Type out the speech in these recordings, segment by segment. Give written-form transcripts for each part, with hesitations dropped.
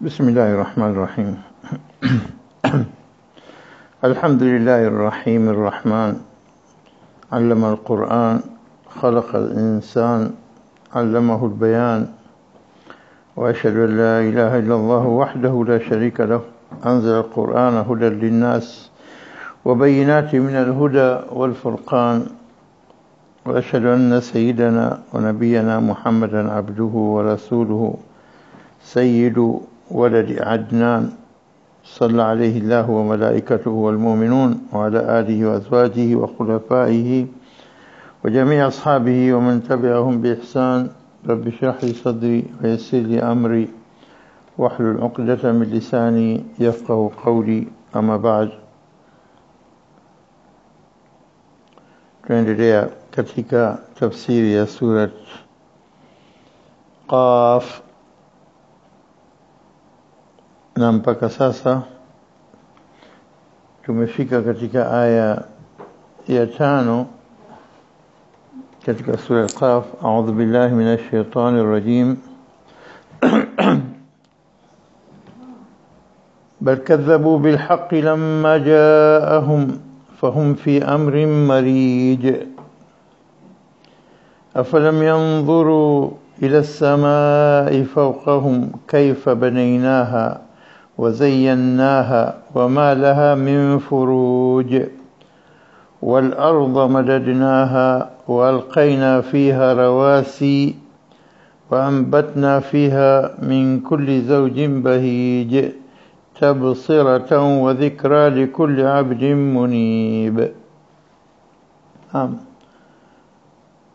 بسم الله الرحمن الرحيم. الحمد لله الرحيم الرحمن، علم القرآن، خلق الإنسان، علمه البيان، وأشهد أن لا إله إلا الله وحده لا شريك له، أنزل القرآن هدى للناس وبينات من الهدى والفرقان، وأشهد أن سيدنا ونبينا محمدا عبده ورسوله سيد ولد عدنان، صلى عليه الله وملائكته والمؤمنون وعلى آله وأزواجه وخلفائه وجميع أصحابه ومن تبعهم بإحسان. رب اشرح لي صدري ويسر لي أمري واحلل عقدة من لساني يفقه قولي. أما بعد، tunaendelea katika tafsiri ya surat Qaf, na mpaka sasa tumefika katika aya ya 5 katika sura Qaf. A'udhu billahi minash shaitanir rajim. بل كذبوا بالحق لما جاءهم فهم في أمر مريج أفلم ينظروا إلى السماء فوقهم كيف بنيناها وزيناها وما لها من فروج والأرض مددناها وألقينا فيها رواسي وأنبتنا فيها من كل زوج بهيج تبصرة وذكرى لكل عبد منيب.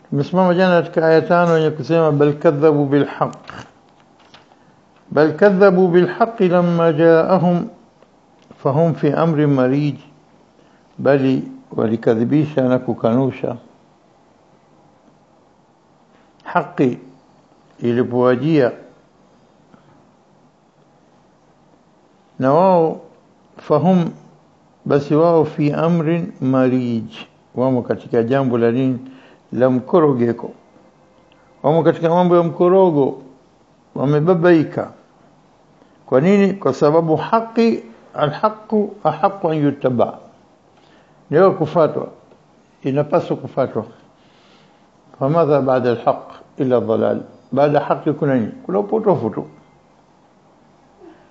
Tumesimama jana katika aya 5 yenye kusema bal kadhabu bil haqq, bal kadhabu bil haqq lamma jaahum fahum fi amri marij, bali walikadhibisha na kukanusha haki ilipowajia, na wao fahum, basi wao fi amrin marij, wamo katika jambo la nini, la mkorogeko, wamo katika mambo ya mkorogo, wamebabaika. Kwa nini? Kwa sababu haki, alhaqu ahqqu an yuttaba, ndio kufuatwa, inapaswa kufuatwa. Famadha baada alhaq illa dhalal, baada haki kuna nini? Kuna upotofu tu.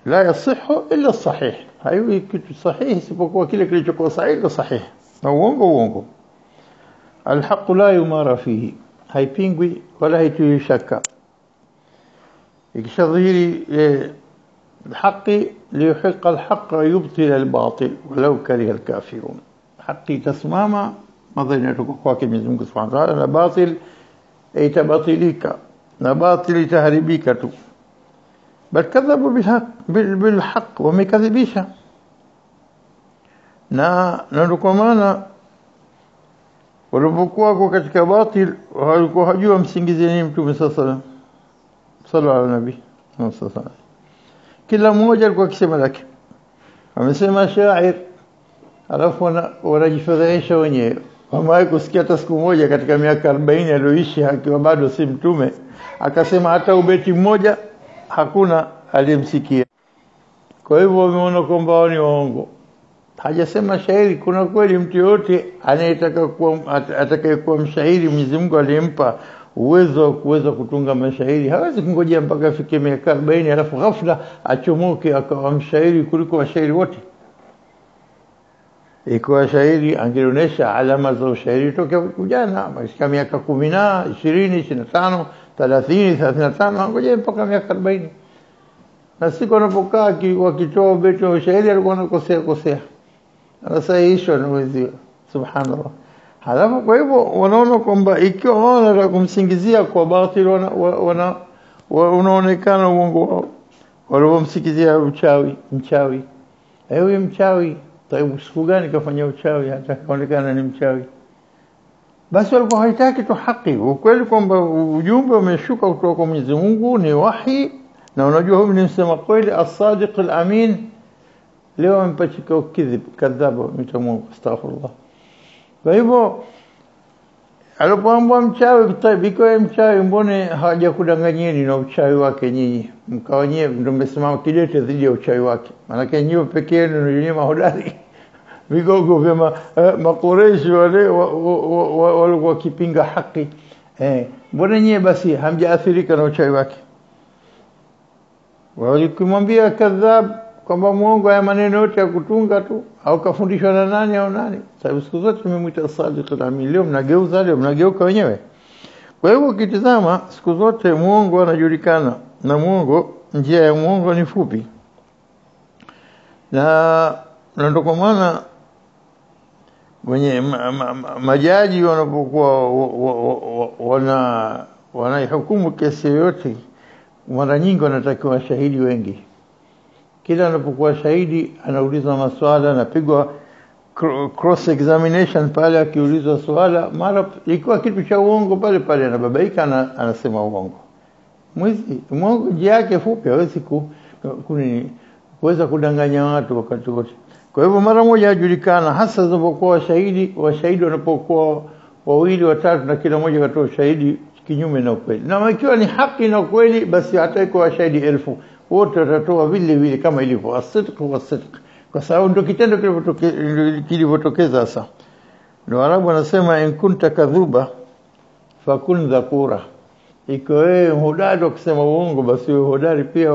La yasihu illa sahih, haiwi kitu sahihi isipokuwa kile kilichokuwa sahihi na sahihi, na uongo. Alhaq la yumara fihi, haipingwi wala haitiwi shaka. ikishadhihiri haki liyuhiqa alhaq wa yubtil albatil walau kariha alkafirun, haki tasimama madhani yatoka kwake Mwenyezi Mungu Subhanahu wa Ta'ala, na batil itabatilika na batil itaharibika tu. Bal kadhabu bil haqq, wamekadhibisha, na ndio kwa maana walipokuwa katika batil walikuwa hajua msingizie nini Mtume sallallahu alaihi nabii sallallahu. Kila mmoja alikuwa akisema lake, amesema shair, alafu wanajifadhaisha wenyewe. Wamewahi kusikia hata siku moja katika miaka 40 aliyoishi akiwa bado si mtume akasema hata ubeti mmoja hakuna aliyemsikia. Kwa hivyo wameona kwamba wao ni waongo. Hajasema shairi. Kuna kweli mtu yote anayetaka kuwa atakayekuwa mshairi, Mwenyezi Mungu alimpa uwezo wa kuweza kutunga mashairi, hawezi kungojea mpaka afike miaka 40 alafu ghafla achomoke akawa mshairi kuliko washairi wote. Ikiwa shairi angeonyesha alama za ushairi toka kujana, katika miaka 10, 20, 25, 30, 35, ngoja mpaka miaka 40. Na siku wanapokaa wakitoa ubeti wa ushairi alikuwa anakosea. Anasahihisha na wenzio. Subhanallah. Halafu kwa hivyo wanaona kwamba ikiwa wao wanataka kumsingizia kwa batil, unaonekana uongo wao. Walipomsingizia mchawi. Ewe mchawi, taibu siku gani kafanya uchawi hata kaonekana ni mchawi? Basi walikuwa hawataki tu haki, ukweli kwamba ujumbe umeshuka kutoka kwa Mwenyezi Mungu, ni wahi, na unajua huyu ni msema kweli, as-sadiq al-amin. Leo mpachika kadhaba mtamu, astaghfirullah. Kwa hivyo alipoambwa mchawi biko mchawi mbone hawajakudanganyeni na uchawi wake nyinyi mkawa nyewe ndio mmesimama kidete dhidi ya uchawi wake maana nyewe pekee yenu ndio mahodari vigogo vya makoreshi wale walikuwa kipinga haki mbona nyewe basi hamjaathirika na uchawi wake walikimwambia kadhab kwamba muongo haya maneno yote ya kutunga tu au kafundishwa na nani au nani sababu siku zote tumemwita sadiq al-amin leo mnageuza leo mnageuka wenyewe kwa hivyo ukitizama siku zote muongo anajulikana na muongo njia ya muongo ni fupi na ndio kwa maana wenye majaji wanapokuwa wanahukumu kesi yote mara nyingi wanatakiwa shahidi wengi kila anapokuwa shahidi anaulizwa maswala anapigwa cross examination pale akiulizwa swala mara ikiwa kitu cha uongo pale pale anababaika anasema uongo muongo njia yake fupi hawezi kuweza kudanganya watu wakati wote kwa hivyo mara moja ajulikana hasa zinapokuwa washahidi wanapokuwa wawili watatu na kila mmoja katoa ushahidi kinyume na ukweli na ikiwa ni haki na ukweli basi hata iko washahidi 1000 wote watatoa vile vile kama ilivyo as-sidq was-sidq kwa sababu ndio kitendo kilivyotokeza sasa ndio Arabu wanasema in kunta kadhuba fakun dhakura iko wewe hodari kusema uongo basi wewe hodari pia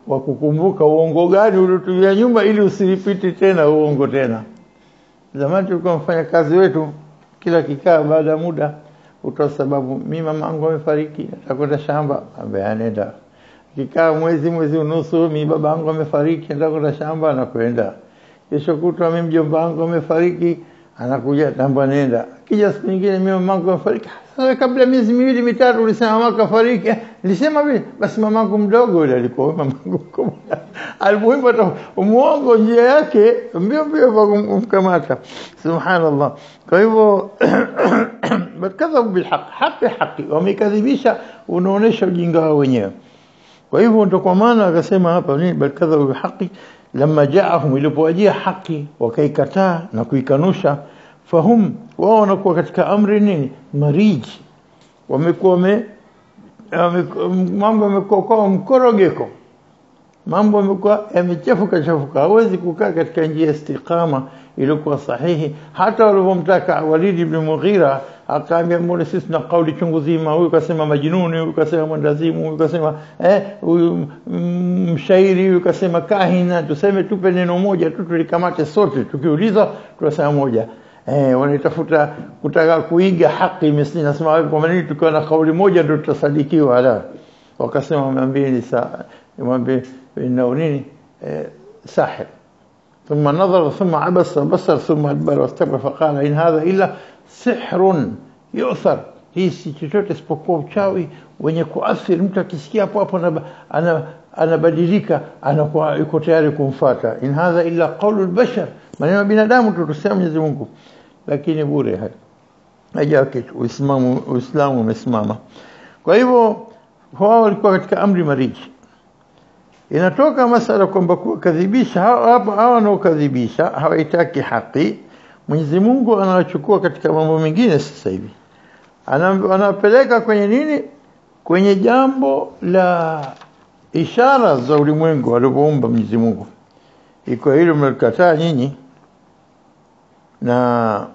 wa kukumbuka uongo gani uliotumia nyuma ili usiripiti tena uongo tena zamani tulikuwa mfanya kazi wetu kila kikaa baada ya muda utoa sababu mimi mamangu amefariki nitakwenda shamba ambaye anaenda kikaa mwezi unusu mimi babangu amefariki nitakwenda shamba na kwenda kesho kutwa mimi mjomba wangu amefariki anakuja namba nenda kija siku nyingine mimi mamangu amefariki sasa kabla miezi miwili mitatu ulisema mama kafariki nilisema vile basi mamangu mdogo yule alikuwa mamangu kubwa alipoimba muongo njia yake mbio kumkamata subhanallah kwa hivyo bakadhabu bilhaq haki wamekadhibisha unaonesha ujinga wao wenyewe kwa hivyo ndio kwa maana akasema hapa ni bakadhabu bilhaqi lamma jaahum ilipowajia haki wakaikataa na kuikanusha fahum wao wanakuwa katika amri nini mariji wamekuwa mambo yamekuwa kwa mkorogeko mambo yamekuwa yamechafuka hawezi kukaa katika njia istiqama iliyokuwa sahihi hata walipomtaka Walid ibn Mughira akaambia mbona sisi na kauli chungu zima huyu kasema majnuni huyu kasema mwandazimu huyu kasema huyu mshairi huyu kasema kahina tuseme tupe neno moja tu tulikamate sote tukiuliza tunasema moja wanatafuta kutaka kuiga haki mimi nasema kwa nini tukiwa na kauli moja ndio tutasadikiwa ala wakasema mwambie nini sahir ثم نظر ثم عبس بصر ثم أدبر واستكبر فقال إن هذا إلا سحر يؤثر hii si chochote isipokuwa uchawi wenye kuathiri mtu akisikia hapo anabadilika anakuwa yuko tayari kumfuata in hadha illa qawlul bashar maneno ya binadamu tu tuseme Mwenyezi Mungu lakini bure haja kitu Uislamu umesimama kwa hivyo wao walikuwa katika amri mariji inatoka masala kwamba kukadhibisha hawa wanaokadhibisha hawaitaki haki Mwenyezi Mungu anawachukua katika mambo mengine sasa hivi anapeleka kwenye nini kwenye jambo la ishara za ulimwengu alipoumba Mwenyezi Mungu iko hilo mlikataa nyinyi na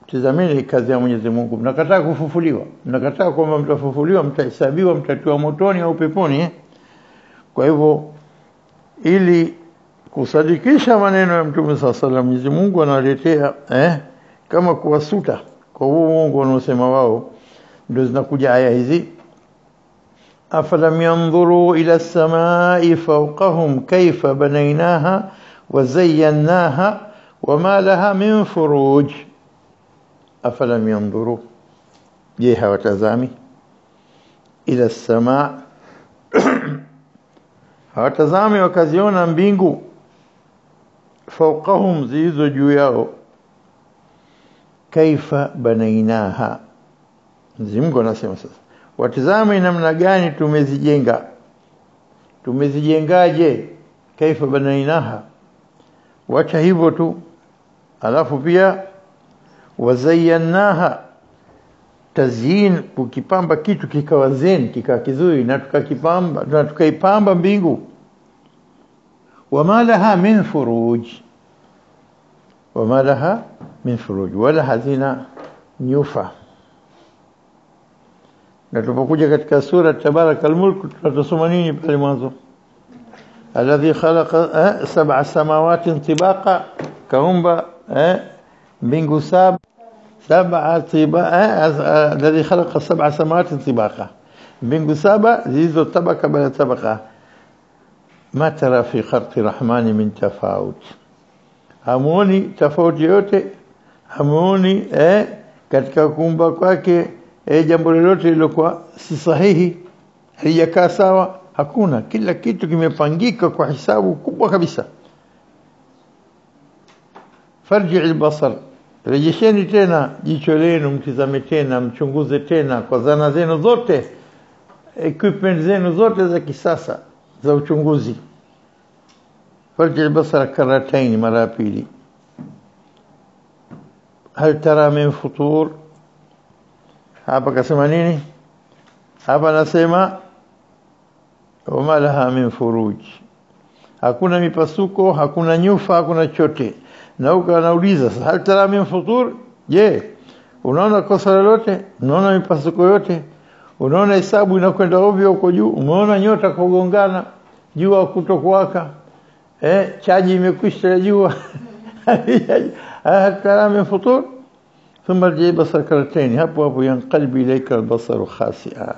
tazameni kazi ya Mwenyezi Mungu mnakataa kufufuliwa mnakataa kwamba mtafufuliwa mtahesabiwa mtatiwa motoni au peponi kwa hivyo ili kusadikisha maneno ya Mtume sallallahu alaihi wasallam Mwenyezi Mungu analetea kama kuwasuta kwa huo Mungu wanaosema wao ndio zinakuja aya hizi afalam yanzuru ila as-samaa'i fawqahum kayfa banaynaha wa zayyanaha wama laha min furuj afalam yanzuru je hawatazami ila as-samaa' hawatazami wakaziona mbingu fawqahum zizo juu yao kaifa banainaha Mungu anasema sasa watazame namna gani tumezijengaje kaifa banainaha wacha hivyo tu alafu pia wazayyanaha tazyin, kukipamba kitu kikawa zen, kikawa kizuri, na tukakipamba na tukaipamba mbingu. Wama laha min furuj, wama laha min furuj, wala hazina nyufa. Na tunapokuja katika sura Tabarakal Mulk tutasoma nini pale mwanzo? Alladhi khalaqa sab'a samawati tibaqa, kaumba mbingu sab'a tibaqa, alladhi khalaqa sab'a samawati tibaqa, mbingu saba zilizo tabaka baada tabaka. Ma tara fi khalqi rahmani min tafawut, hamuoni tofauti yote, hamuoni katika kuumba kwake jambo lolote lilokuwa si sahihi, halijakaa sawa, hakuna. Kila kitu kimepangika kwa hisabu kubwa kabisa. Farji albasar, rejesheni tena jicho lenu, mtizame tena, mchunguze tena kwa zana zenu zote, equipment zenu zote za kisasa za uchunguzi. Farji albasar karataini, mara pili. Hal tara min futur, hapa kasema nini? Hapa nasema wama laha min furuj, hakuna mipasuko, hakuna nyufa, hakuna chote. Na huko anauliza hal tara min futur, je, unaona kosa lolote? Unaona mipasuko yote? Unaona hesabu inakwenda ovyo huko juu? Umeona nyota kugongana, jua kutokuwaka, chaji imekwisha jua? hal tara min futur. ثم رجع بصر كرتين, hapo yanqalbi ilayka albasaru khasi'a,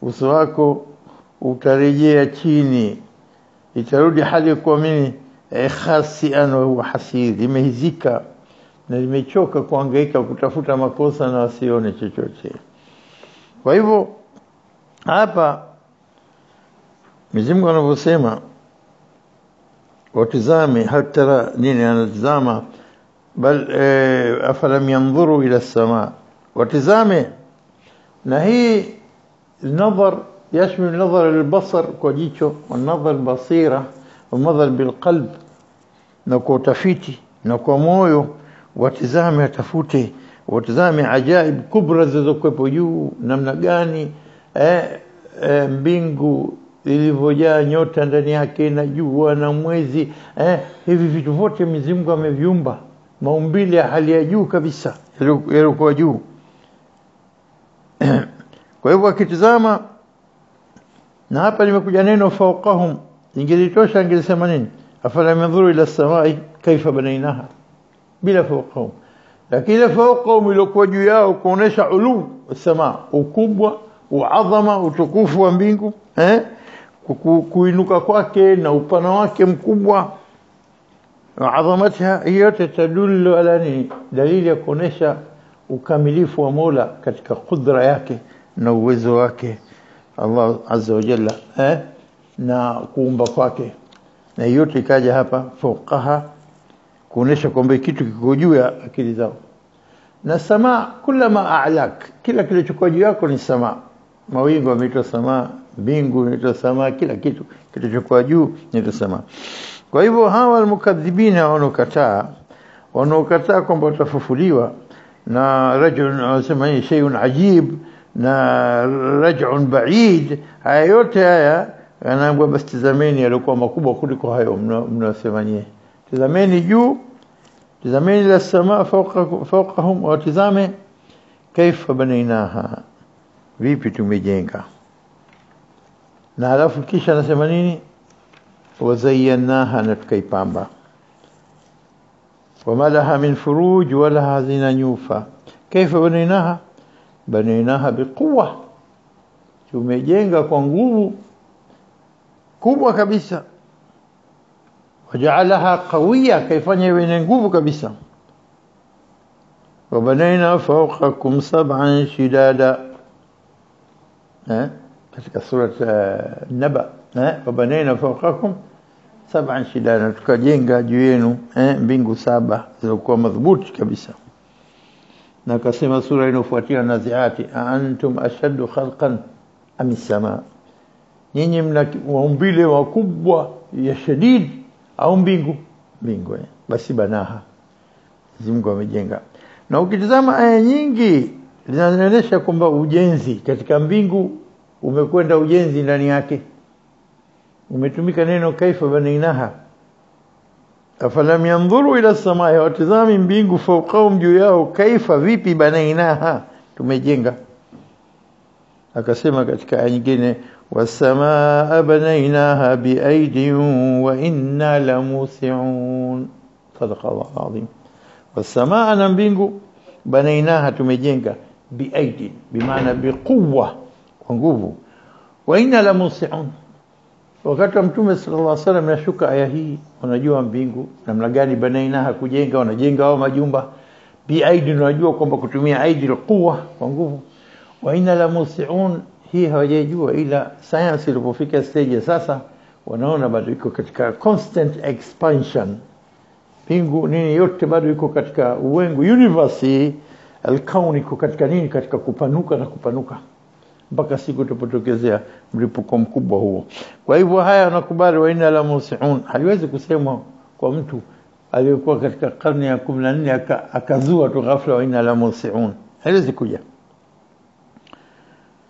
uso wako utarejea chini, itarudi hali kwa mimi khasi'an wa huwa hasir, imehizika na limechoka kuhangaika kutafuta makosa na wasione chochote. Kwa hivyo hapa Mwenyezi Mungu anavyosema watizame, hata nini anatizama, bal afalam yanzuru ila as-samaa, watizame. Na hii nadhar yashmil nadhar al-basar kwa jicho, wa nadhar basira, wa nadhar bil-qalb, na kwa utafiti na kwa moyo. Watizame, atafute, watizame ajaib kubra zilizokuwepo juu, namna gani mbingu ilivyojaa nyota ndani yake na jua na mwezi. Hivi vitu vyote Mwenyezi Mungu ameviumba, maumbile ya hali ya juu kabisa yalikuwa juu. Kwa hivyo akitizama, na hapa limekuja neno fawqahum, ingelitosha ingelisema nini? Afala yanzuru ila as-samai kaifa banainaha, bila fawqahum. Lakini fawqahum ilikuwa juu yao kuonesha ulu as-samaa, ukubwa, uadhama, utukufu wa mbingu, kuinuka kwake na upana wake mkubwa. Adhamatiha hiyo tadullu ala ni dalili ya kuonesha ukamilifu wa Mola katika kudra yake na uwezo wake Allah azza wa jalla, na kuumba kwake. Na yote ikaja hapa fawqaha kuonesha kwamba kitu kiko juu ya akili zao. Na samaa kulama a'lak, kila kilichokuwa juu yako ni samaa. Mawingu yameitwa samaa, mbingu inaitwa samaa, kila kitu kilichokuwa juu ni samaa. Kwa hivyo hawa almukadhibina wanaokataa kwamba watafufuliwa, na rajul anasema ni shay'un ajib na raj'un ba'id, haya yote haya anaambiwa basi tazameni yalikuwa makubwa kuliko hayo mnasema nyie. Tazameni juu, tazameni la samaa fawqahum, wa tazame kaifa banainaha, vipi tumejenga. Na alafu kisha anasema nini? وزيناها, نتكيبامبا. وما لها من فروج ولا hazina nyufa. كيف بنيناها؟ بنيناها بقوة, tumejenga kwa nguvu kubwa kabisa. وجعلها قوية, kaifanya iwe nguvu kabisa. وبنينا فوقكم سبعا شدادا, katika sura Naba, وبنينا فوقكم سبعا شدادا, tukajenga juu yenu mbingu saba zilizokuwa madhubuti kabisa. Na akasema sura inofuatia Naziati, antum ashaddu khalqan am as-samaa, nyinyi mna maumbile makubwa ya shadid au mbingu? Basi banaha, Mungu amejenga. Na ukitazama aya nyingi linaonyesha kwamba ujenzi katika mbingu umekwenda ujenzi ndani yake. Umetumika neno kaifa banainaha, afalam yanzuru ila samai, watazami mbingu fawqahum, juu yao, kaifa, vipi, banainaha, tumejenga. Akasema katika aya nyingine, wasamaa banainaha biaidin wa inna lamusi'un. Sadaqallahu alazim. Wasamaa, na mbingu, banainaha, tumejenga, biaidin, bimaana biquwwa, kwa nguvu, wa inna lamusi'un. Wakati Mtume sallallahu alaihi wasallam anashuka aya hii, unajua mbingu namna gani banainaha, kujenga, wanajenga hao majumba. Biaidin, unajua kwamba kutumia aidi alquwa, kwa nguvu. Wa inna lamusi'un, hii hawajajua, ila science ilipofika stage sasa wanaona bado iko katika constant expansion. Mbingu nini yote bado iko katika uwengu, universe alkauni iko katika nini, katika kupanuka na kupanuka mpaka siku tupotokezea mlipuko mkubwa huo. Kwa hivyo haya nakubali, wa inna lamusi'un haliwezi kusema kwa mtu aliyekuwa katika karne ya 14 akazua tu ghafla wa inna lamusi'un, haliwezi kuja.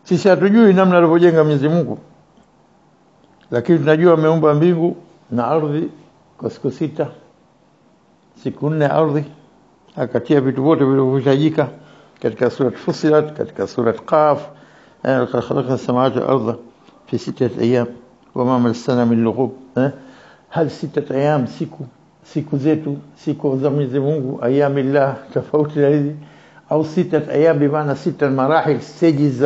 Sisi hatujui namna alivyojenga Mwenyezi Mungu, lakini tunajua ameumba mbingu na ardhi kwa siku 6, siku 4 ardhi, akatia vitu vyote vilivyohitajika katika sura Fussilat, katika sura Qaf, خلق السماوات والأرض في 6 أيام وما مسنا من لغوب. هل 6 أيام siku zetu, siku za Mwenyezi Mungu, ayamillah tofauti na hizi, au 6 أيام bimaana 6 marahil, stages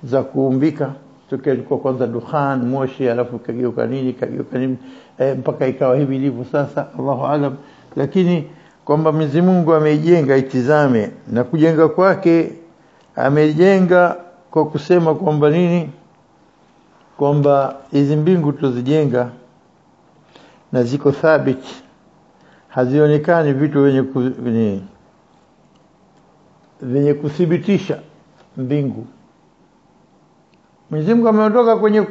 za kuumbika. Tukilikuwa kwanza dukhan, moshi, alafu kageuka nini mpaka ikawa hivi ilivyo sasa, Allahu alam. Lakini kwamba Mwenyezi Mungu amejenga, itizame, na kujenga kwake amejenga kwa kusema kwamba nini, kwamba hizi mbingu tuzijenga na ziko thabiti, hazionekani vitu venye kuthibitisha mbingu. Mwenyezi Mungu ameondoka kwenye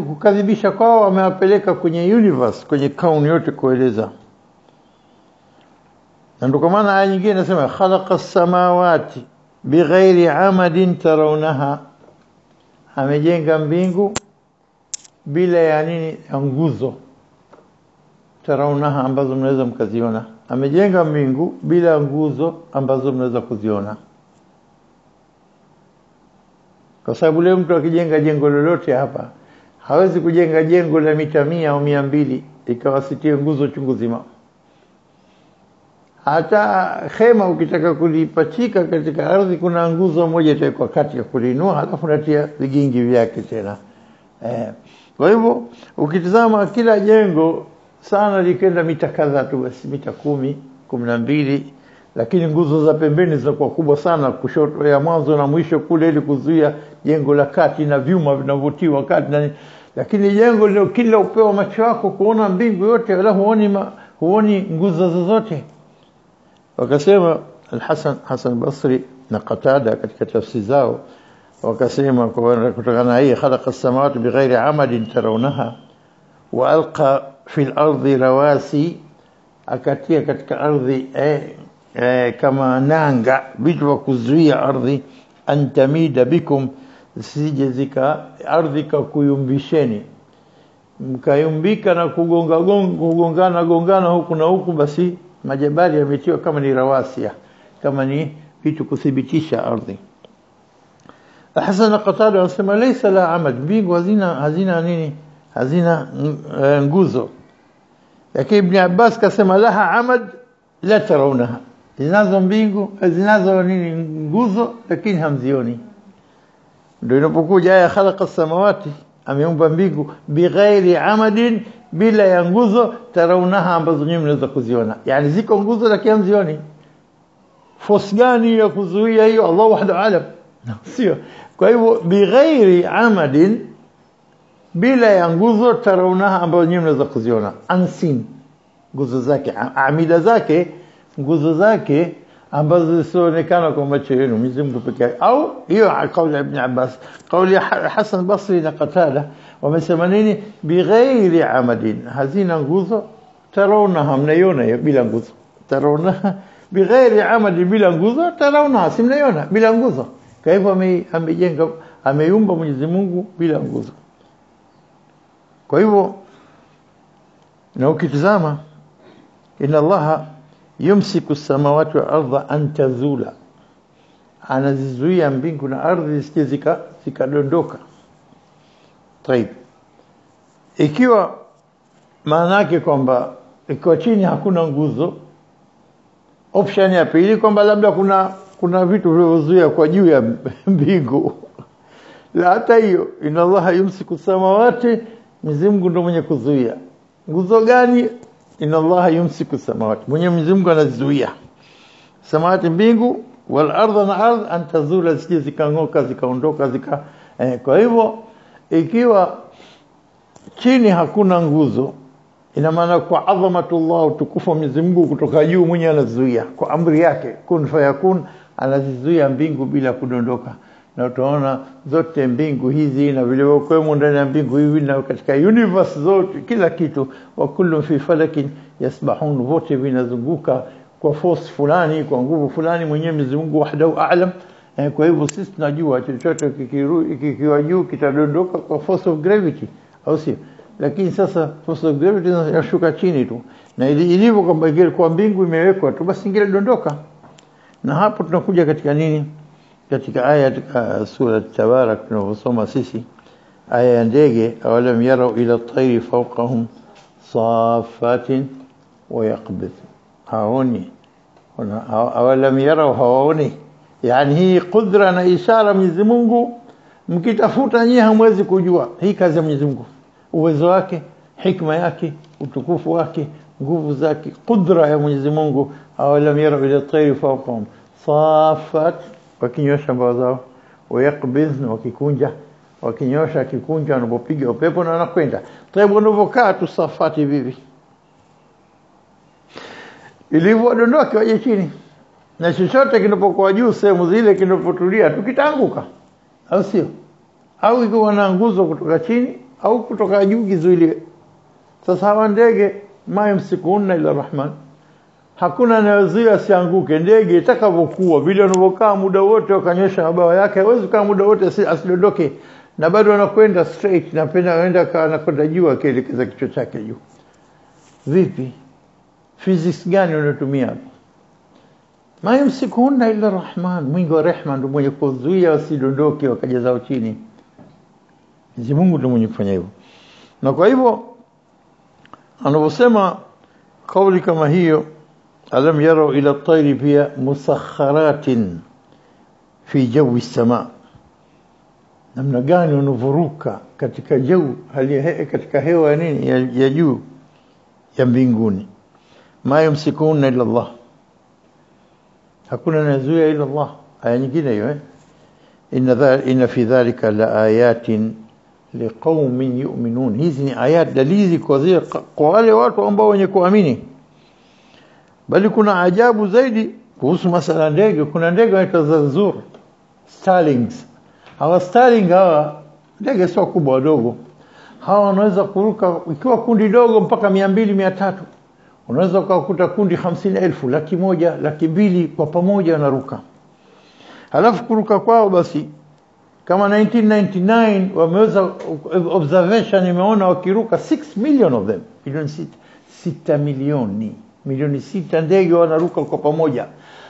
kukadhibisha kwao, amewapeleka kwenye universe, kwenye kauni yote kueleza. Na ndio kwa maana aya nyingine inasema khalaqas samawati bighairi amadin tarawnaha, amejenga mbingu bila ya nini, ya nguzo. Tarawnaha, ambazo mnaweza mkaziona. Amejenga mbingu bila nguzo ambazo mnaweza kuziona. Kwa sababu leo mtu akijenga jengo lolote hapa hawezi kujenga jengo la mita 100 au 200 ikawasitie nguzo chungu zima. Hata khema ukitaka kulipachika katika ardhi, kuna nguzo moja itakuwa kati ya kulinua, halafu unatia vigingi vyake tena. Kwa hivyo ukitazama kila jengo sana likenda mita kadhaa tu, basi mita 10, 12, lakini nguzo za pembeni zinakuwa kubwa sana, kushoto ya mwanzo na mwisho kule, ili kuzuia jengo la kati na vyuma vinavyotiwa kati na. Lakini jengo leo kila upeo macho yako kuona mbingu yote, wala huoni nguzo zozote. Wakasema Hasan Basri na Qatada katika tafsiri zao, wakasema kutokana na hii khalaqa as-samawati bighairi amadin tarawnaha wa alqa fil ardi rawasi, akatia katika ardhi kama nanga, vitu vya kuzuia ardhi, antamida bikum, sije zika ardhi kuyumbisheni, mkayumbika na kugongana huku na huku, basi majabali yametiwa kama ni rawasia, kama ni vitu kuthibitisha ardhi. Hasan Qatada anasema laysa la amad, mbingu hazina nini, hazina nguzo. Lakini Ibn Abbas kasema laha amad la tarawnaha, zinazo mbingu, zinazo nini, nguzo, lakini hamzioni. Ndio inapokuja aya khalaqa as-samawati, ameumba mbingu bighairi amadin, bila ya nguzo, tarawnaha, ambazo nyinyi mnaweza kuziona. Yani ziko nguzo lakini hamzioni. Force gani ya kuzuia hiyo? Allah wahdahu alam. Sio. Kwa hivyo bighairi amadin, bila ya nguzo, tarawnaha, ambazo nyinyi mnaweza kuziona, unseen, nguzo zake, amida zake, nguzo zake ambazo zisionekana kwa macho yenu, Mwenyezi Mungu pekee yake. Au hiyo kauli ya Ibn Abbas, kauli ya Hasan Basri na Qatada, wamesema nini? Bighairi amadin, hazina nguzo, tarawnaha, mnaiona bila nguzo, tarawnaha bighairi amali, bila nguzo. Tarauna, simnaiona bila nguzo. Kwa hivyo amejenga, ameumba Mwenyezi Mungu bila nguzo. Kwa hivyo na ukitazama, inna Allaha yumsiku samawati wal ardha an tazula, anazizuia mbingu na ardhi zikadondoka. Tayeb, ikiwa maana yake kwamba ikiwa chini hakuna nguzo, option ya pili kwamba labda kuna vitu vinavyozuia kwa juu ya mbingu. La, hata hiyo, inna Allaha yumsiku samawati, Mwenyezi Mungu ndio mwenye kuzuia. Nguzo gani? Inna Allaha yumsiku samawati, Mwenyezi Mungu anazuia samawati, mbingu, wal ardha, na ardh, an tazula, zije zikangoka, zikaondoka, kwa hivyo ikiwa chini hakuna nguzo, ina maana kwa adhamatullah, utukufu wa Mwenyezi Mungu kutoka juu, mwenye anazuia kwa amri yake kun fayakun, anazizuia mbingu bila kudondoka. Na utaona zote mbingu hizi na vile wako ndani ya mbingu hivi na katika universe zote, kila kitu, wa kullu fi falakin yasbahun, wote vinazunguka kwa force fulani, kwa nguvu fulani, mwenyewe Mwenyezi Mungu wahdahu a'lam. Kwa hivyo sisi tunajua chochote kikiwa juu kitadondoka kwa force of gravity, au sio? Lakini sasa force of gravity inashuka chini tu, na ilivyo kwamba kwa mbingu imewekwa tu, basi ingedondoka. Na hapo tunakuja katika nini? Katika aya katika sura Tabarak tunasoma sisi aya ya ndege, awalam yarau ila at-tayri fawqahum safatin wa yaqbid, haoni. Awalam yarau, haoni. Yani hii kudra na ishara Mwenyezi Mungu, mkitafuta nyinyi hamwezi kujua. Hii kazi ya Mwenyezi Mungu, uwezo wake, hikma yake, utukufu wake, nguvu zake, kudra ya Mwenyezi Mungu. Awalam yarau ila at-tayri fawqahum safat, wakinyosha mbawa zao, wayaqbidh, wakikunja, wakinyosha, kikunja, wanapopiga upepo na wanakwenda. Tayeb, wanapokaa tu safati vivi, ilivyodondoka waje chini, na chochote kinapokuwa juu sehemu zile kinapotulia tukitanguka, au sio? Au ikiwa na nguzo kutoka chini au kutoka juu kizuilie. Sasa hawa ndege, ma yamsikuna ila rahman, hakuna anayezuia asianguke. Ndege itakavyokuwa vile wanavokaa muda wote wakanyosha mabawa yake, hawezi kukaa muda wote asidondoke, na bado anakwenda straight, na penda anakwenda juu, akielekeza kichwa chake juu. Vipi? Physics gani unatumia hapo? Ma yamsikuna illa rahman, mwingi wa rehema ndio mwenye kuzuia wasidondoke wakajazao chini. Mwenyezi Mungu ndio mwenye kufanya hivyo. Na kwa hivyo anaposema kauli kama hiyo, alam yarau ila at-tayri pia musakharatin fi jawi as-sama, namna gani wanavuruka katika jawi, katika hewa nini ya juu ya mbinguni. Ma yamsikuna illa Allah, hakuna anazuia ila Allah. Aya nyingine hiyo, inna fi dhalika la ayatin liqaumin yu'minun. Hizi ni ayat, dalili kwa wale watu ambao wenye kuamini. Bali kuna ajabu zaidi kuhusu masala ndege. Kuna ndege wanaitwa Zanzur, starlings. Hawa starling, hawa ndege sio kubwa, wadogo. Hawa wanaweza kuruka ikiwa kundi dogo mpaka 200 300. Unaweza kukuta kundi 50,000, 100,000, 200,000 kwa pamoja wanaruka. Halafu kuruka kwao basi, kama 1999 wameweza observation, imeona wakiruka 6 million of them, milioni 6 milioni 6 ndege wanaruka kwa pamoja.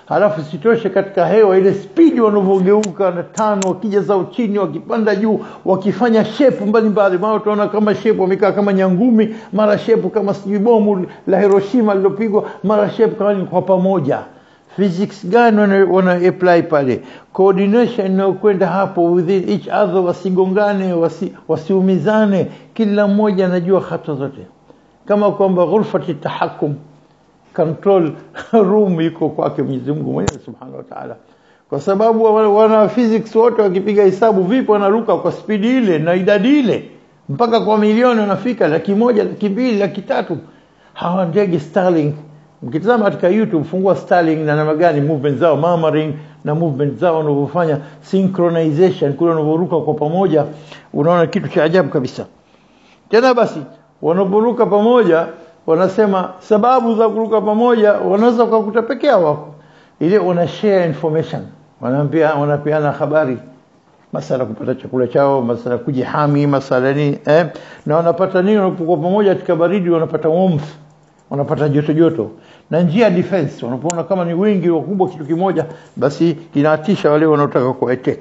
Halafu sitoshe katika hewa ile speed wanavogeuka na tano, wakija zao chini, wakipanda juu, wakifanya shape mbalimbali. Mara tunaona kama shape wamekaa kama nyangumi, mara shape kama sijui bomu la Hiroshima lilopigwa, mara shape kama kwa pamoja. Physics gani wana apply pale? Coordination inayokwenda hapo within each other, wasigongane, wasiumizane, kila mmoja anajua hatua zote. Kama kwamba ghurfati tahakkum, control room iko kwake Mwenyezi Mungu mwenyewe Subhanahu wa Ta'ala. Kwa sababu wana physics wote wakipiga hesabu vipi wanaruka kwa speed ile na idadi ile, mpaka kwa milioni wanafika, 100,000, 200,000, 300,000. Hawa ndege Starlink, mkitazama katika YouTube, fungua Starlink na namna gani movement zao, murmuring na movement zao wanavyofanya synchronization, kule wanavyoruka kwa pamoja, unaona kitu cha ajabu kabisa. Tena basi wanaporuka pamoja wanasema sababu za kuruka pamoja wanaweza kukuta peke yao wako, ile una share information, wanapeana habari, masala kupata chakula chao, masala kujihami, masala nini na wanapata nini wanapokuwa pamoja katika baridi, wanapata warmth, wanapata joto na njia defense. Wanapoona kama ni wingi wakubwa kitu kimoja, basi kinaatisha wale wanaotaka ku attack.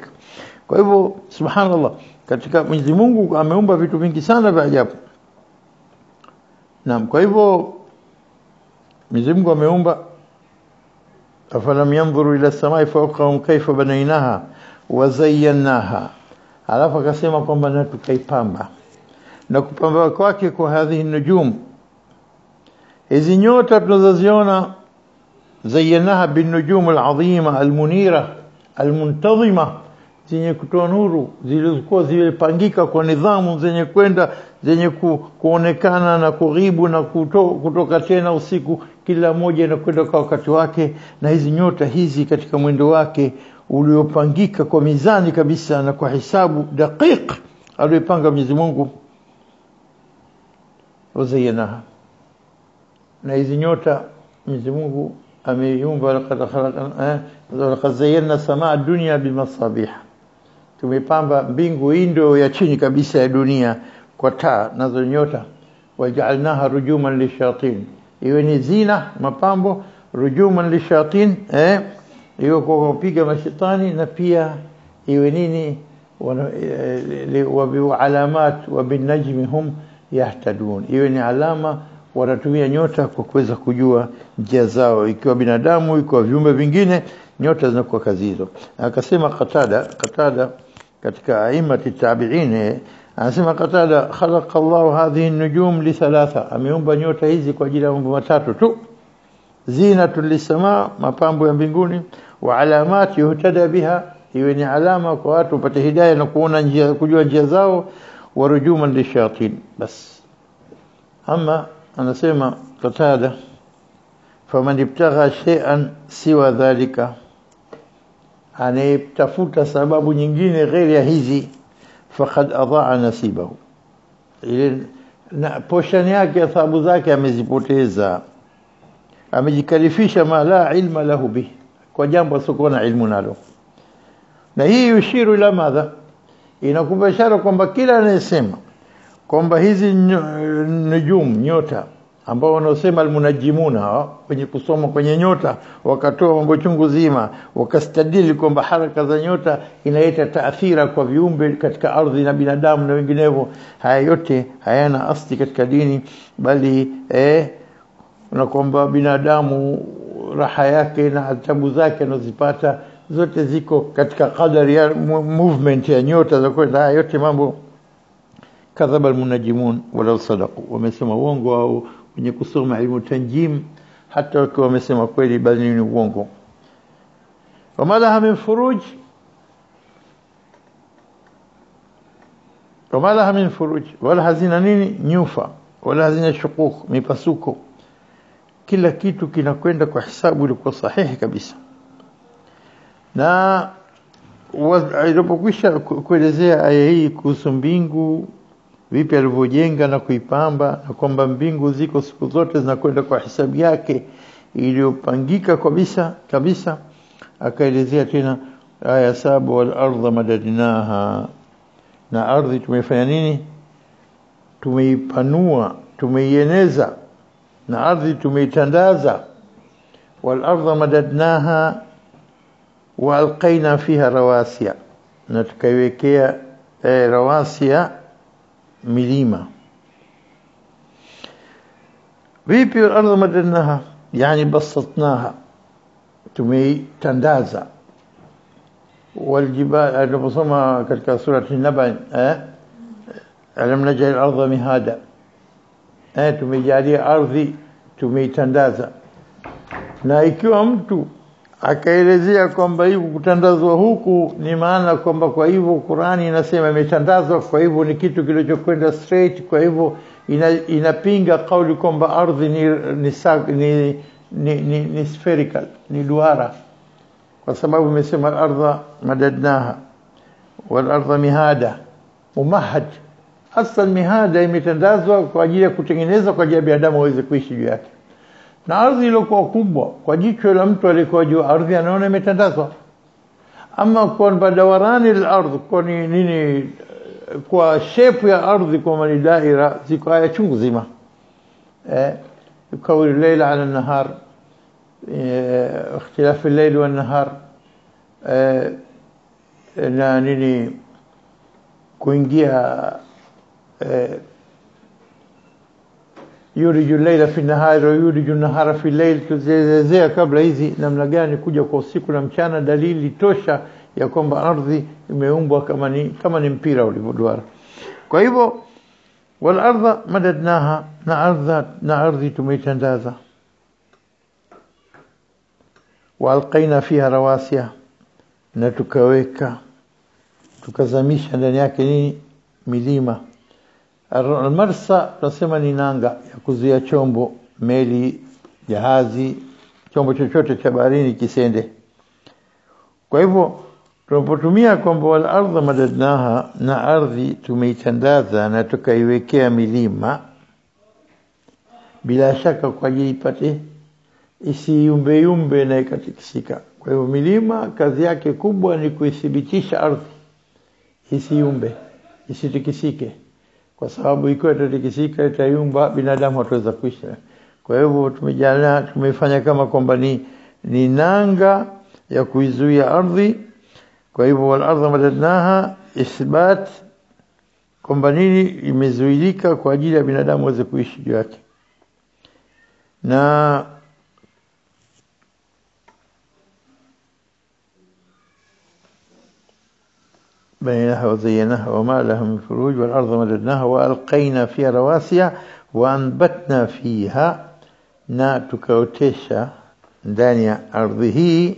Kwa hivyo subhanallah, katika Mwenyezi Mungu ameumba vitu vingi sana vya ajabu. Naam, kwa hivyo Mwenyezi Mungu ameumba, afalam yanzuru ila samai fawqahum kayfa banaynaha wa zayyanaha, alafu akasema kwamba na tukaipamba, na kupamba kwake kwa hadhihi nujum, hizi nyota tunazoziona, zayyanaha bin nujum al-azima al-munira al-muntazima, zenye kutoa nuru, zilizokuwa zimepangika kwa nidhamu, zenye kwenda, zenye kuonekana na kughibu na kutoka tena usiku, kila moja inakwenda kwa wakati wake. Na hizi nyota hizi katika mwendo wake uliopangika kwa mizani kabisa na kwa hisabu daqiq aliyopanga Mwenyezi Mungu, wazayanaha. Na hizi nyota Mwenyezi Mungu ameiumba, laqad zayyana samaa dunya bimasabih, tumepamba mbingu hii ndio ya chini kabisa ya dunia kwa taa nazo nyota. Waja'alnaha rujuman lishayatin, iwe ni zina, mapambo, rujuman lishayatin, iwe kwa kupiga mashaitani, na pia iwe nini, wa bi alamat wa bin najmi hum yahtadun, iwe ni alama, wanatumia nyota kwa kuweza kujua njia zao, ikiwa binadamu, ikiwa viumbe vingine, nyota zinakuwa kazi hizo. Akasema Qatada katika aimati tabi'in, anasema Qatada, khalaqa Allah hadhihi an-nujum li thalatha, ameumba nyota hizi kwa ajili ya mambo matatu tu: zinatul lisamaa, mapambo ya mbinguni, wa alamat yuhtada biha, iwe ni alama kwa watu wapate hidayah na kuona njia, kujua njia zao, wa rujuman lishayatin. Bas. Ama anasema Qatada, faman ibtagha shay'an siwa dhalika, anayetafuta sababu nyingine ghairi ya hizi, faqad adaa nasibahu, ile na portion yake, thawabu zake amezipoteza, amejikalifisha ma la ilma lahu bih, kwa jambo asiokuwa na ilmu nalo. Na hii yushiru ila madha, inakupa ishara kwamba kila anayesema kwamba hizi nujum, nyota, ambao wanaosema almunajimuna, wenye kusoma kwenye nyota wakatoa mambo chungu zima, wakastadili kwamba haraka za nyota inaleta taathira kwa viumbe katika ardhi na binadamu na wenginevyo, haya yote hayana asli katika dini, bali na kwamba binadamu raha yake na adhabu zake anazipata zote ziko katika kadari ya movement ya nyota za kwenda. Haya yote mambo kadhaba almunajimun wala sadaqu, wamesema uongo au wenye kusoma ilmu tanjim, hata wakiwa wamesema kweli bali ni uongo. Wamalaha min furuj, wamalaha min furuj, wala hazina nini, nyufa, wala hazina shukuk, mipasuko. Kila kitu kinakwenda kwa hisabu ilikuwa sahihi kabisa. Na ilipokwisha kuelezea aya hii kuhusu mbingu, vipi alivyojenga na kuipamba, na kwamba mbingu ziko siku zote zinakwenda kwa hisabu yake iliyopangika kabisa, akaelezea tena aya 7, wal ardha madadnaha, na ardhi tumefanya nini, tumeipanua, tumeieneza, na ardhi tumeitandaza. Wal ardha madadnaha wa alqaina fiha rawasiya, na tukaiwekea rawasiya, milima. Vipi wal ardha madadnaha, yani basatnaha, tumeitandaza. Wal jibal, aliposoma katika surati an-Naba, alam naj'al al-ardha mihada, tumejalia ardhi tumeitandaza. Na ikiwa mtu akaelezea kwamba hivyo kutandazwa huku ni maana kwamba kwa hivyo Qur'ani inasema imetandazwa, kwa hivyo ni kitu kilichokwenda straight, kwa hivyo inapinga kauli kwamba ardhi ni spherical, ni duara, kwa sababu imesema al-ardha madadnaha wal ardha mihada, mumahad, aslan mihada imetandazwa kwa ajili ya kutengeneza kwa ajili ya binadamu waweze kuishi juu yake. Na ardhi ilikuwa kubwa kwa jicho la mtu aliyekuwa juu ardhi anaona imetandazwa. Ama kwa badawarani al-ardh kwa nini kwa shape ya ardhi kwa mali daira ziko aya chungu zima. يكون الليل على النهار اختلاف الليل والنهار na nini kuingia yuriju layla fi nahari wa yuriju nahara fi layl. Tuzielezea kabla hizi namna gani kuja kwa usiku na mchana, dalili tosha ya kwamba ardhi imeumbwa kama ni mpira ulivyoduara. Kwa hivyo wal ardha madadnaha, na ardhi tumeitandaza. Wa alqaina fiha rawasiya, na tukazamisha ndani yake nini? Milima. Al-marsa tunasema ni nanga ya kuzuia chombo, meli, jahazi, chombo chochote cha baharini kisende. Kwa hivyo tunapotumia kwamba wal ardha madadnaha, na ardhi tumeitandaza na tukaiwekea milima, bila shaka kwa ajili ipate isiyumbe na ikatikisika. Kwa hivyo milima kazi yake kubwa ni kuithibitisha ardhi isiyumbe, isitikisike, kwa sababu ikiwa itatikisika itayumba, binadamu hataweza kuishi. Kwa hivyo tumefanya kama kwamba ni nanga ya kuizuia ardhi. Kwa hivyo wal ardha madadnaha, isbat kwamba nini imezuilika kwa ajili ya binadamu waweze kuishi juu yake. Na بينها وزينها وما لها من فروج. والأرض مددناها وألقينا فيها رواسي وأنبتنا فيها, na tukaotesha ndani ya ardhi hii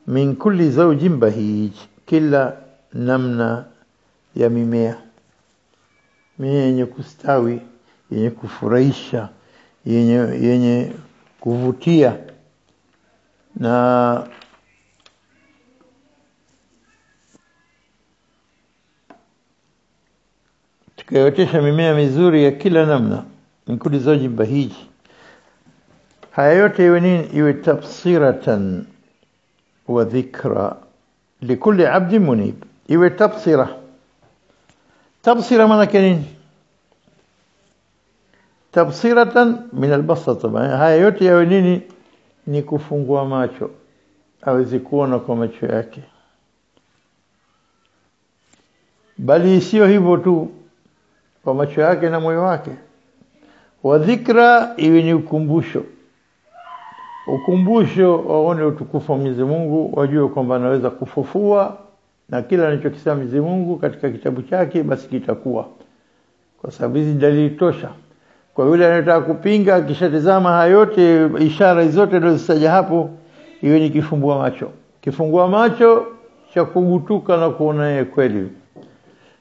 min kulli zawjin bahij, kila namna ya mimea yenye kustawi, yenye kufurahisha, yenye kuvutia. Na tukaotesha mimea mizuri ya kila namna min kulli zawjin bahij. Haya yote iwe nini? Iwe tafsiratan wa dhikra likulli abdin munib. Iwe tafsira maana nini? Tafsiratan min albasar. Taban haya yote yawe nini? Ni kufungua macho, aweze kuona kwa macho yake. Bali sio hivyo tu, kwa macho yake na moyo wake. Wa dhikra, iwe ni ukumbusho waone utukufu wa Mwenyezi Mungu, wajue kwamba anaweza kufufua, na kila anachokisema Mwenyezi Mungu katika kitabu chake basi kitakuwa, kwa sababu hizi dalili tosha. Kwa yule anayetaka kupinga, akishatazama haya yote, ishara zote nilizotaja hapo, iwe ni kifungua macho cha kugutuka na kuona yeye kweli,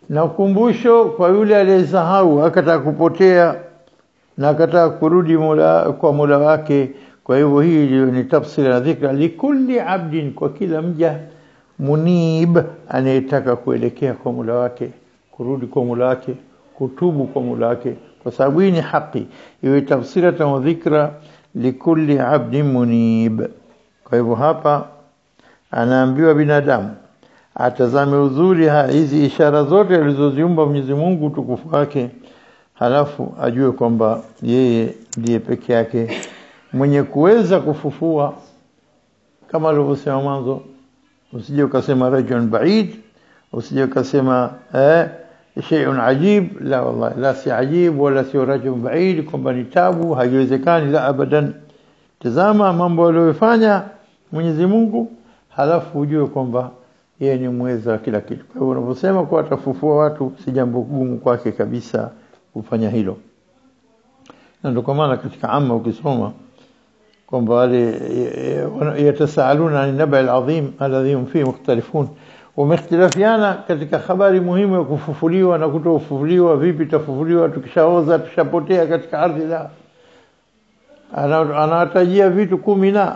na ukumbusho kwa yule aliyesahau akataka kupotea na akataka kurudi kwa Mola wake. Kwa hivyo hii ni tafsiri na dhikra likulli abdin, kwa kila mja munib, anayetaka kuelekea kwa Mola wake, kurudi kwa Mola wake, kutubu kwa Mola wake, kwa sababu hii ni haki. Iwe tafsiratan wa dhikra likulli abdin munib. Kwa hivyo hapa anaambiwa binadamu atazame uzuri hizi ishara zote alizoziumba Mwenyezi Mungu tukufu wake, halafu ajue kwamba yeye ndiye peke yake mwenye kuweza kufufua. Kama alivyosema mwanzo, usije ukasema rajulun ba'id, usije ukasema shay'un ajib. La wallahi, la si ajib wala si rajulun ba'id kwamba ni tabu, haiwezekani, la abadan. Tazama mambo aliyofanya Mwenyezi Mungu, halafu ujue kwamba yeye ni mweza wa kila kitu. Kwa hiyo unaposema kwa atafufua watu, si jambo gumu kwake kabisa kufanya hilo. Na ndio kwa maana katika amma ukisoma kwamba wale yatasaaluna an naba al-azim alladhi hum fihi mukhtalifun, wamekhtalafiana katika habari muhimu ya kufufuliwa na kutofufuliwa. Vipi tafufuliwa tukishaoza, tushapotea katika ardhi? La, anawatajia vitu 10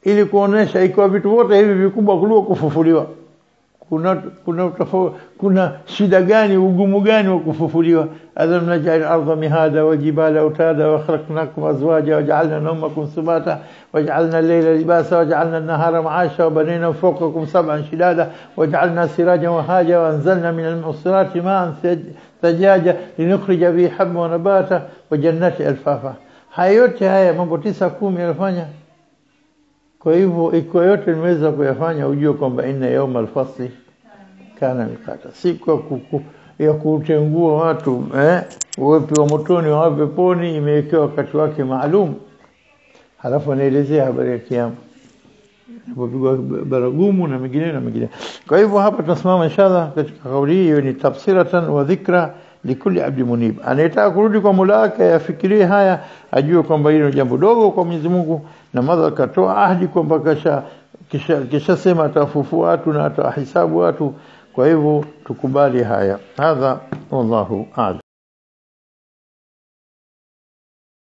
ili kuonesha ikiwa vitu vyote hivi vikubwa kuliko kufufuliwa kuna shida gani, ugumu gani wa kufufuliwa? alam naj'al ardha mihada wa jibala utada wa khalaqnakum azwaja wa ja'alna nawmakum subata wa ja'alna al-layla libasa wa ja'alna an-nahara ma'asha wa banayna fawqakum sab'an shidada wa ja'alna sirajan wa haja wa anzalna min al-mu'sirati ma'an thajaja linukhrija bihi habban wa nabata wa jannati alfafa. Haya yote haya mambo 9-10 yalifanya. Kwa hivyo iko yote nimeweza kuyafanya, ujue kwamba inna yawma al-fasli kana miqata, siku ya kutengua watu wapi wa motoni wa peponi imewekewa wakati wake maalum. Halafu anaelezea habari ya kiyama, kupigwa baragumu na mengine na mengine. Kwa hivyo hapa tunasimama inshallah katika kauli hii, ni tafsiratan wa dhikra likuli abdi munib. Anayetaka kurudi kwa Mola wake afikirie haya, ajue kwamba hilo ni jambo dogo kwa Mwenyezi Mungu, na madha katoa ahadi kwamba kisha sema atafufua watu na atahisabu watu. Kwa hivyo tukubali haya. Hadha wallahu a'lam.